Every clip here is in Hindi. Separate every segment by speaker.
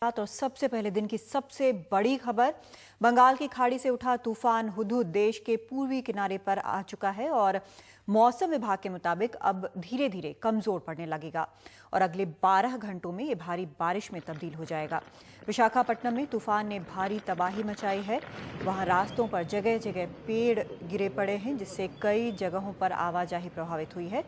Speaker 1: और सबसे पहले दिन की सबसे बड़ी खबर, बंगाल की खाड़ी से उठा तूफान हुदहुद देश के पूर्वी किनारे पर आ चुका है और मौसम विभाग के मुताबिक अब धीरे धीरे कमजोर पड़ने लगेगा और अगले 12 घंटों में ये भारी बारिश में तब्दील हो जाएगा। विशाखापट्टनम में तूफान ने भारी तबाही मचाई है। वहां रास्तों पर जगह जगह पेड़ गिरे पड़े हैं, जिससे कई जगहों पर आवाजाही प्रभावित हुई है।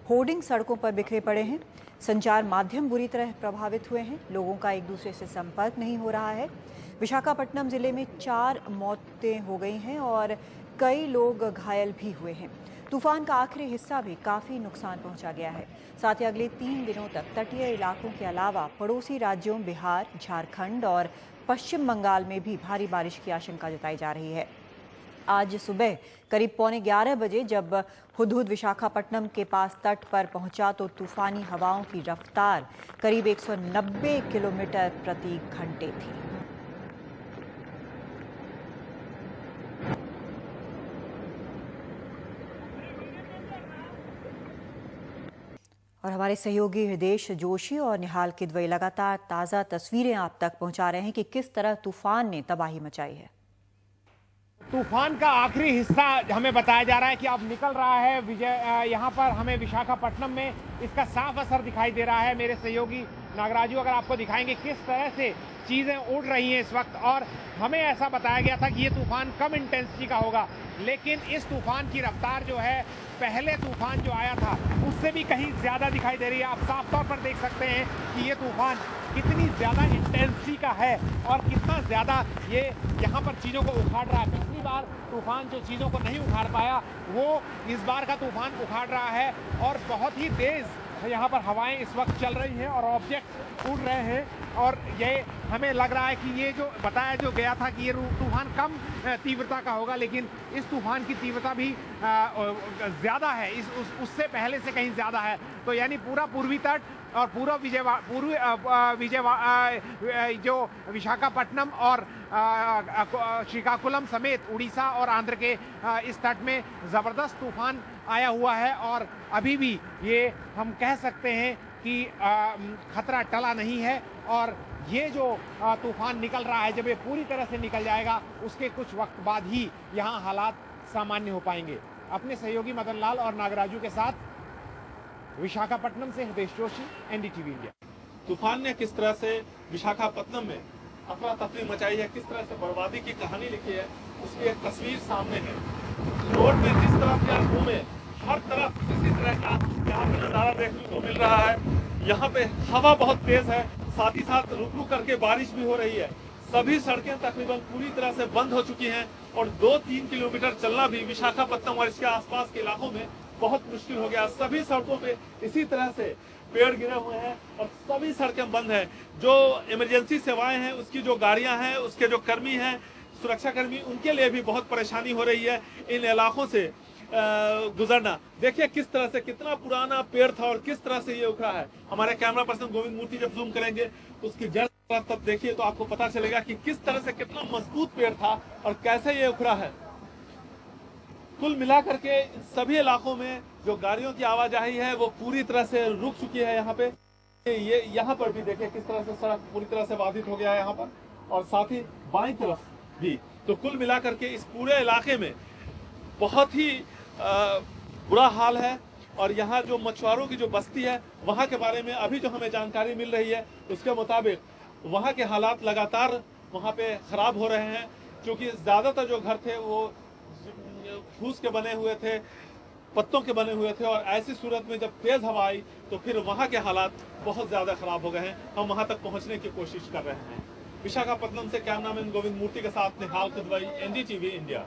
Speaker 1: होर्डिंग सड़कों पर बिखरे पड़े हैं। संचार माध्यम बुरी तरह प्रभावित हुए हैं। लोगों का एक दूसरे से संपर्क नहीं हो रहा है। विशाखापट्टनम जिले में 4 मौतें हो गई हैं और कई लोग घायल भी हुए हैं। तूफान का आखिरी हिस्सा भी काफ़ी नुकसान पहुंचा गया है। साथ ही अगले 3 दिनों तक तटीय इलाकों के अलावा पड़ोसी राज्यों बिहार, झारखंड और पश्चिम बंगाल में भी भारी बारिश की आशंका जताई जा रही है। आज सुबह करीब 11:15 बजे जब हुदहुद विशाखापट्टनम के पास तट पर पहुंचा तो तूफानी हवाओं की रफ्तार करीब 190 किलोमीटर प्रति घंटे थी। और हमारे सहयोगी हृदेश जोशी और निहाल किदवई लगातार ताज़ा तस्वीरें आप तक पहुंचा रहे हैं कि किस तरह तूफान ने तबाही मचाई है।
Speaker 2: तूफान का आखिरी हिस्सा हमें बताया जा रहा है कि अब निकल रहा है। यहाँ पर हमें विशाखापट्टनम में इसका साफ असर दिखाई दे रहा है। मेरे सहयोगी नागराजू अगर आपको दिखाएंगे किस तरह से चीज़ें उड़ रही हैं इस वक्त। और हमें ऐसा बताया गया था कि ये तूफान कम इंटेंसिटी का होगा, लेकिन इस तूफान की रफ्तार जो है पहले तूफान जो आया था उससे भी कहीं ज़्यादा दिखाई दे रही है। आप साफ तौर पर देख सकते हैं कि ये तूफान कितनी ज़्यादा इंटेंसिटी का है और कितना ज़्यादा ये यहाँ पर चीज़ों को उखाड़ रहा है। पिछली बार तूफान जो चीज़ों को नहीं उखाड़ पाया वो इस बार का तूफान उखाड़ रहा है और बहुत ही तेज़ यहाँ पर हवाएं इस वक्त चल रही हैं और ऑब्जेक्ट उड़ रहे हैं। और ये हमें लग रहा है कि ये जो बताया जो गया था कि ये तूफान कम तीव्रता का होगा, लेकिन इस तूफान की तीव्रता भी ज़्यादा है, उससे पहले से कहीं ज़्यादा है। तो यानी पूरा पूर्वी तट और पूरा जो विशाखापट्टनम और श्रीकाकुलम समेत उड़ीसा और आंध्र के इस तट में ज़बरदस्त तूफान आया हुआ है और अभी भी ये हम कह सकते हैं कि खतरा टला नहीं है। और ये जो तूफान निकल रहा है, जब ये पूरी तरह से निकल जाएगा उसके कुछ वक्त बाद ही यहाँ हालात सामान्य हो पाएंगे। अपने सहयोगी मदन लाल और नागराजू के साथ विशाखापट्टनम से हृदेश जोशी, एनडीटीवी इंडिया।
Speaker 3: तूफान ने किस तरह से विशाखापट्टनम में अफरा तफरी मचाई है, किस तरह से बर्बादी की कहानी लिखी है, उसकी एक तस्वीर सामने है। रोड में जिस तरफ आप घूमे हर तरफ इसी तरह का यहाँ पे नजारा देखने को मिल रहा है। यहाँ पे हवा बहुत तेज है, साथ ही साथ रुक रुक करके बारिश भी हो रही है। सभी सड़कें तकरीबन पूरी तरह से बंद हो चुकी हैं और 2-3 किलोमीटर चलना भी विशाखापट्टनम और इसके आसपास के इलाकों में बहुत मुश्किल हो गया। सभी सड़कों पे इसी तरह से पेड़ गिरे हुए हैं और सभी सड़कें बंद हैं। जो इमरजेंसी सेवाएं हैं, उसकी जो गाड़ियां हैं, उसके जो कर्मी हैं, सुरक्षा कर्मी, उनके लिए भी बहुत परेशानी हो रही है इन इलाकों से गुजरना। देखिए किस तरह से, कितना पुराना पेड़ था और किस तरह से ये उखड़ा है। हमारे कैमरा पर्सन गोविंद मूर्ति जब जूम करेंगे उसकी जड़ तब देखिए तो आपको पता चलेगा कि किस तरह से कितना मजबूत पेड़ था और कैसे ये उखड़ा है। कुल मिलाकर के सभी इलाकों में जो गाड़ियों की आवाजाही है वो पूरी तरह से रुक चुकी है। यहाँ पे ये यहाँ पर भी देखिए किस तरह से सड़क पूरी तरह से बाधित हो गया है यहाँ पर, और साथ ही बाईं तरफ भी। तो कुल मिलाकर के इस पूरे इलाके में बहुत ही बुरा हाल है। और यहाँ जो मछुआरों की जो बस्ती है वहाँ के बारे में अभी जो हमें जानकारी मिल रही है उसके मुताबिक वहाँ के हालात लगातार वहाँ पे खराब हो रहे हैं, क्योंकि ज्यादातर जो घर थे वो फूस के बने हुए थे, पत्तों के बने हुए थे। और ऐसी सूरत में जब तेज हवा आई तो फिर वहाँ के हालात बहुत ज्यादा खराब हो गए हैं। हम वहाँ तक पहुँचने की कोशिश कर रहे हैं। विशाखापट्टनम से कैमरामैन गोविंद मूर्ति के साथ निहाल किदवई, एनडीटीवी इंडिया।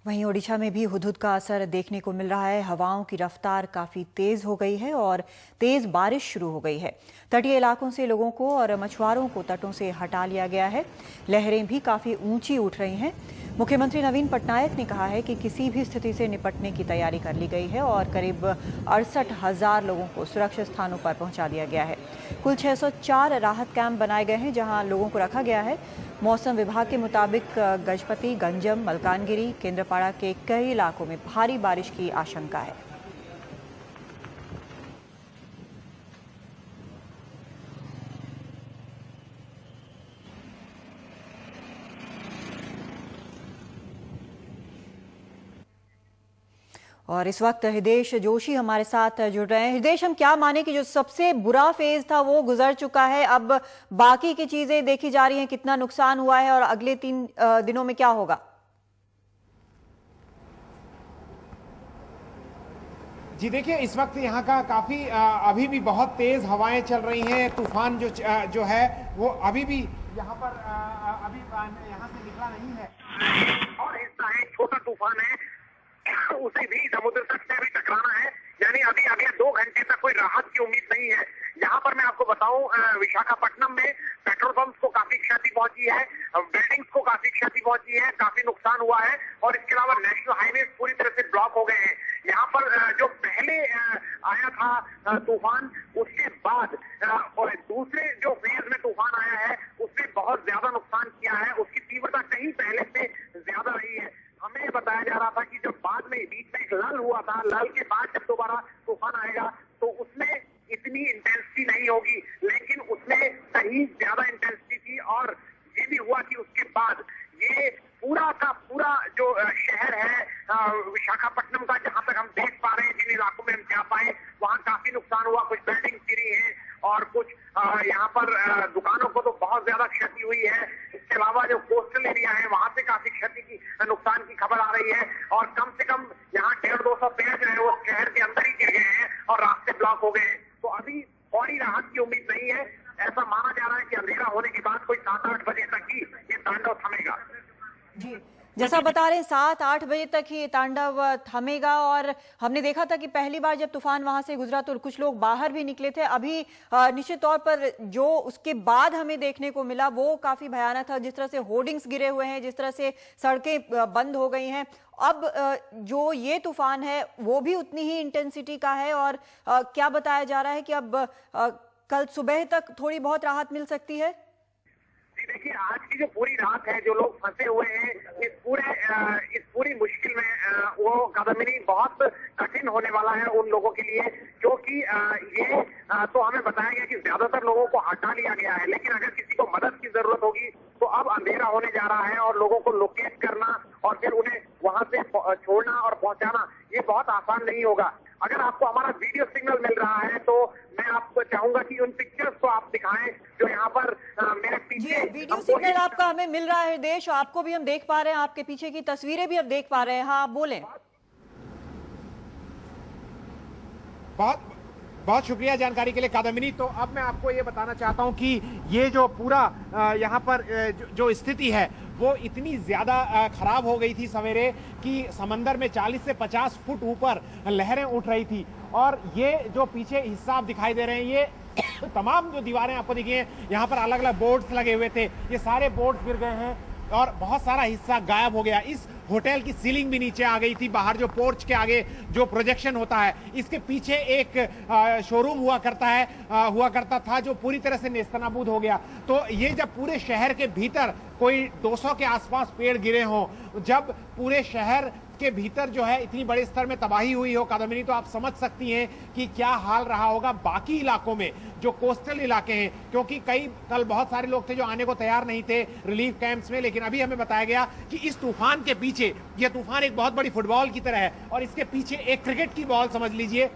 Speaker 1: वहीं ओडिशा में भी हुदहुद का असर देखने को मिल रहा है। हवाओं की रफ्तार काफ़ी तेज़ हो गई है और तेज़ बारिश शुरू हो गई है। तटीय इलाकों से लोगों को और मछुआरों को तटों से हटा लिया गया है। लहरें भी काफ़ी ऊंची उठ रही हैं। मुख्यमंत्री नवीन पटनायक ने कहा है कि किसी भी स्थिति से निपटने की तैयारी कर ली गई है और करीब 68,000 लोगों को सुरक्षित स्थानों पर पहुंचा दिया गया है। कुल 604 राहत कैंप बनाए गए हैं जहां लोगों को रखा गया है। मौसम विभाग के मुताबिक गजपति, गंजम, मलकानगिरी, केंद्रपाड़ा के कई इलाकों में भारी बारिश की आशंका है। और इस वक्त हृदेश जोशी हमारे साथ जुड़ रहे हैं। हृदेश, हम क्या माने कि जो सबसे बुरा फेज था वो गुजर चुका है, अब बाकी की चीजें देखी जा रही हैं, कितना नुकसान हुआ है और अगले 3 दिनों में क्या होगा?
Speaker 2: जी देखिए, इस वक्त यहाँ का काफी अभी भी बहुत तेज हवाएं चल रही हैं। तूफान जो है वो अभी भी यहाँ पर अभी यहाँ से निकला नहीं है और हिस्सा है छोटा तूफान है, उसे भी समुद्र तट से अभी टकराना है, यानी अभी अगले 2 घंटे तक कोई राहत की उम्मीद नहीं है। यहाँ पर मैं आपको बताऊं, विशाखापट्टनम में पेट्रोल पंप को काफी क्षति पहुंची है, बिल्डिंग्स को काफी क्षति पहुंची है, काफी नुकसान हुआ है और इसके अलावा नेशनल हाईवे पूरी तरह से ब्लॉक हो गए हैं। यहाँ पर जो पहले आया था तूफान, उसके बाद और दूसरे जो फेज में तूफान आया है उसने बहुत ज्यादा नुकसान किया है, उसकी तीव्रता कहीं पहले से ज्यादा रही है। हमें बताया जा रहा था कि जब बाद में बीच में एक लल हुआ था, लल के बाद जब दोबारा तूफान आएगा तो उसमें इतनी इंटेंसिटी नहीं होगी, लेकिन उसमें कहीं ज्यादा इंटेंसिटी थी और ये भी हुआ कि उसके बाद ये पूरा का पूरा जो शहर है विशाखापट्टनम का, जहां तक हम देख पा रहे हैं, जिन इलाकों में हम जा पाए वहां काफी नुकसान हुआ, कुछ बिल्डिंग गिरी है और कुछ यहाँ पर दुकानों को तो बहुत ज्यादा क्षति हुई है। इसके अलावा जो कोस्टल एरिया है वहां से काफी क्षति की नुकसान की खबर आ रही है और कम से कम यहाँ 150-200 पेड़ जो है वो शहर के अंदर ही गिर गए हैं और रास्ते ब्लॉक हो गए हैं। तो अभी फौरी राहत की उम्मीद नहीं है। ऐसा माना जा रहा है कि अंधेरा होने के बाद कोई 7-8 बजे तक ही ये तांडव थमेगा।
Speaker 1: जी, जैसा बता रहे हैं 7-8 बजे तक ही तांडव थमेगा और हमने देखा था कि पहली बार जब तूफान वहां से गुजरा तो कुछ लोग बाहर भी निकले थे। अभी निश्चित तौर पर जो उसके बाद हमें देखने को मिला वो काफी भयानक था, जिस तरह से होर्डिंग्स गिरे हुए हैं, जिस तरह से सड़कें बंद हो गई हैं। अब जो ये तूफान है वो भी उतनी ही इंटेंसिटी का है और क्या बताया जा रहा है कि अब कल सुबह तक थोड़ी बहुत राहत मिल सकती है।
Speaker 2: देखिए, आज की जो पूरी रात है, जो लोग फंसे हुए हैं इस पूरी मुश्किल में, वो कदमनी बहुत कठिन होने वाला है उन लोगों के लिए, क्योंकि ये तो हमें बताया गया कि ज्यादातर लोगों को हटा लिया गया है, लेकिन अगर किसी को मदद की जरूरत होगी तो अब अंधेरा होने जा रहा है और लोगों को लोकेट करना और फिर उन्हें वहां से छोड़ना और पहुंचाना ये बहुत आसान नहीं होगा। अगर आपको हमारा वीडियो सिग्नल मिल रहा है तो मैं आपको चाहूंगा कि उन पिक्चर्स को आप दिखाएं जो यहाँ पर मेरे पीछे
Speaker 1: वीडियो सिग्नल आपका हमें मिल रहा है देश, आपको भी हम देख पा रहे हैं, आपके पीछे की तस्वीरें भी हम देख पा रहे हैं। हाँ, आप बोलें।
Speaker 2: बहुत शुक्रिया जानकारी के लिए कादम्बिनी। तो अब मैं आपको ये बताना चाहता हूं कि ये जो पूरा यहाँ पर जो स्थिति है वो इतनी ज्यादा खराब हो गई थी सवेरे कि समंदर में 40 से 50 फुट ऊपर लहरें उठ रही थी और ये जो पीछे हिस्सा आप दिखाई दे रहे हैं, ये तमाम जो दीवारें आपको दिखी हैं, यहाँ पर अलग अलग बोर्ड्स लगे हुए थे, ये सारे बोर्ड्स गिर गए हैं और बहुत सारा हिस्सा गायब हो गया। इस होटल की सीलिंग भी नीचे आ गई थी। बाहर जो पोर्च के आगे जो प्रोजेक्शन होता है, इसके पीछे एक शोरूम हुआ करता था जो पूरी तरह से नेस्तनाबूद हो गया। तो ये जब पूरे शहर के भीतर कोई 200 के आसपास पेड़ गिरे हों, जब पूरे शहर के भीतर जो है इतनी बड़े स्तर में तबाही हुई हो कादम्बिनी, तो आप समझ सकती हैं कि क्या हाल रहा होगा बाकी इलाकों में, जो कोस्टल इलाके हैं, क्योंकि कल बहुत सारे लोग थे जो आने को तैयार नहीं थे रिलीफ कैंप्स में, लेकिन अभी हमें बताया गया कि इस तूफान के पीछे, यह तूफान एक बहुत बड़ी फुटबॉल की तरह है और इसके पीछे एक क्रिकेट की बॉल समझ लीजिए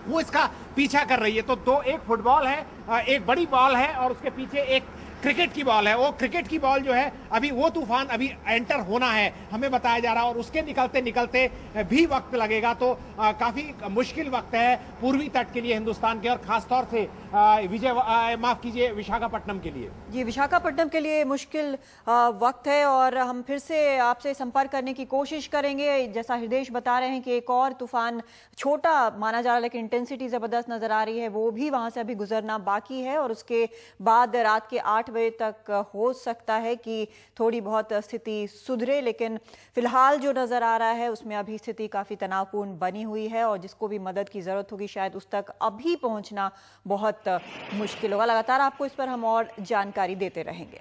Speaker 2: वो इसका पीछा कर रही है। तो एक फुटबॉल है, एक बड़ी बॉल है और उसके पीछे एक क्रिकेट की बॉल है। वो क्रिकेट की बॉल जो है अभी वो तूफान अभी एंटर होना है हमें बताया जा रहा है और उसके निकलते निकलते भी वक्त लगेगा। तो काफी मुश्किल वक्त है पूर्वी तट के लिए हिंदुस्तान के और खासतौर से विशाखापट्टनम के लिए।
Speaker 1: जी, विशाखापट्टनम के लिए मुश्किल वक्त है और हम फिर से आपसे संपर्क करने की कोशिश करेंगे। जैसा हृदेश बता रहे हैं कि एक और तूफान छोटा माना जा रहा है लेकिन इंटेंसिटी जबरदस्त नजर आ रही है, वो भी वहां से अभी गुजरना बाकी है और उसके बाद रात के 8 बजे तक हो सकता है कि थोड़ी बहुत स्थिति सुधरे, लेकिन फिलहाल जो नजर आ रहा है उसमें अभी स्थिति काफी तनावपूर्ण बनी हुई है और जिसको भी मदद की जरूरत होगी शायद उस तक अभी पहुंचना बहुत मुश्किल होगा। लगातार आपको इस पर हम और जानकारी देते रहेंगे।